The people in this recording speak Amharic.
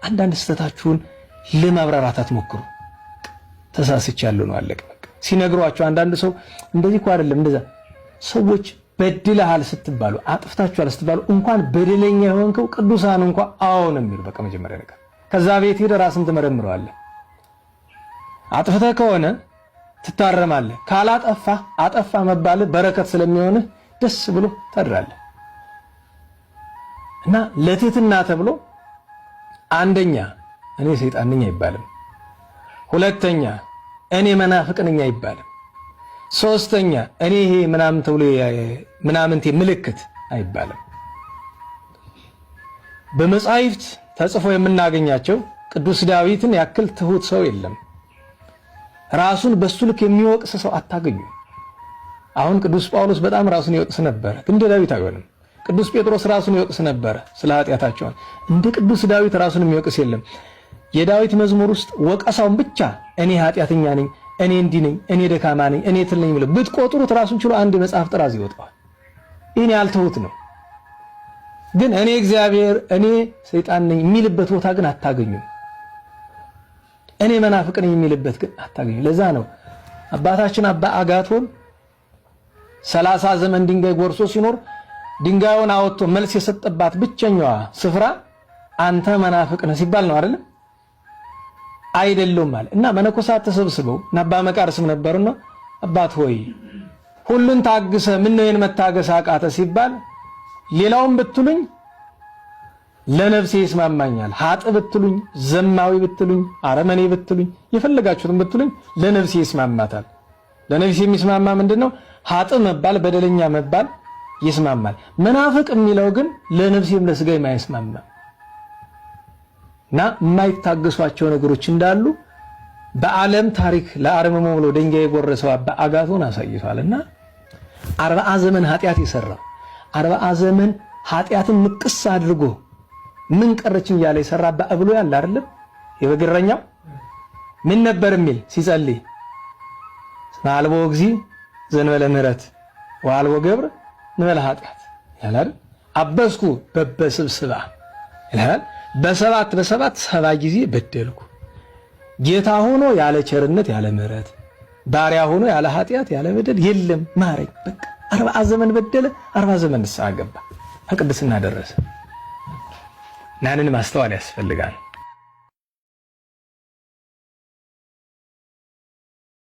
አንዳንድ ስተታችሁን ለማብራራት አትሞክሩ። ተሳስቻለሁ ነው አለቀ። ሲነግሯችሁ አንዳንድ ሰው እንደዚህ እኮ አይደለም እንደዛ ሰዎች በድለሃል ስትባሉ አጥፍታችኋል ስትባሉ እንኳን በደለኛ የሆንከው ቅዱሳን እንኳን አዎ ነው የሚሉ። በቃ መጀመሪያ ነገር ከዛ ቤት ሄደህ ራስን ትመረምረዋለህ። አጥፍተህ ከሆነ ትታረማለህ። ካላጠፋህ አጠፋ መባል በረከት ስለሚሆንህ ደስ ብሎ ታድራለህ። እና ለትህትና ተብሎ አንደኛ እኔ ሰይጣን ነኝ አይባልም። ሁለተኛ እኔ መናፍቅ ነኝ አይባልም። ሶስተኛ እኔ ይሄ ምናምን ተብሎ ምናምንቴ ምልክት አይባልም። በመጻሕፍት ተጽፎ የምናገኛቸው ቅዱስ ዳዊትን ያክል ትሁት ሰው የለም። ራሱን በሱ ልክ የሚወቅስ ሰው አታገኙ። አሁን ቅዱስ ጳውሎስ በጣም ራሱን ይወቅስ ነበር፣ ግን እንደ ዳዊት አይሆንም። ቅዱስ ጴጥሮስ ራሱን ይወቅስ ነበር ስለ ኃጢአታቸው። እንደ ቅዱስ ዳዊት ራሱን የሚወቅስ የለም። የዳዊት መዝሙር ውስጥ ወቀሳውን ብቻ እኔ ኃጢአተኛ ነኝ፣ እኔ እንዲህ ነኝ፣ እኔ ደካማ ነኝ፣ እኔ ትል ነኝ ብለው ብትቆጥሩት ራሱን ችሎ አንድ መጽሐፍ ጥራዝ ይወጣዋል። ይሄን ያልተውት ነው። ግን እኔ እግዚአብሔር እኔ ሰይጣን ነኝ የሚልበት ቦታ ግን አታገኙም። እኔ መናፍቅ ነኝ የሚልበት ግን አታገኙም። ለዛ ነው አባታችን አባ አጋቶን 30 ዘመን ድንጋይ ጎርሶ ሲኖር ድንጋዩን አወጥቶ መልስ የሰጠባት ብቸኛዋ ስፍራ አንተ መናፍቅ ነህ ሲባል ነው አይደል? አይደለም ማለት እና መነኮሳት ተሰብስበው አባ መቃርስም ነበርና አባት ሆይ ሁሉን ታግሰ ምን ነው የን መታገስ አቃተ ሲባል ሌላውን ብትሉኝ ለነፍሴ ይስማማኛል፣ ሀጥ ብትሉኝ፣ ዘማዊ ብትሉኝ፣ አረመኔ ብትሉኝ፣ የፈለጋችሁትን ብትሉኝ ለነፍሴ ይስማማታል። ለነፍሴ የሚስማማ ምንድነው? ሀጥ መባል በደለኛ መባል ይስማማል። መናፍቅ የሚለው ግን ለነፍሴም ለስጋዬም አይስማማም። እና የማይታገሷቸው ነገሮች እንዳሉ በዓለም ታሪክ ለአርምሞ ብሎ ድንጋይ የጎረሰው አባ አጋቶን አሳይቷልና 40 ዘመን ኃጢአት የሰራው 40 ዘመን ኃጢአትን ንቅስ አድርጎ ምን ቀረችኝ እያለ የሰራ አባ ብሎ ያለ አይደለም። የበግረኛው ምን ነበር የሚል ሲጸልይ አልቦ እግዚ ዘንበለ ምሕረት ወአልቦ ገብር ንበለ ኃጢአት ይላል። አበስኩ በበስብስባ ይላል። በሰባት ሰባ ጊዜ በደልኩ። ጌታ ሆኖ ያለ ቸርነት ያለ ምሕረት፣ ባሪያ ሆኖ ያለ ኃጢአት ያለ በደል የለም ማረኝ። በቃ 40 ዘመን በደለ፣ 40 ዘመን ንስሐ ገባ፣ ከቅድስና ደረሰ። ናንን ማስተዋል ያስፈልጋል።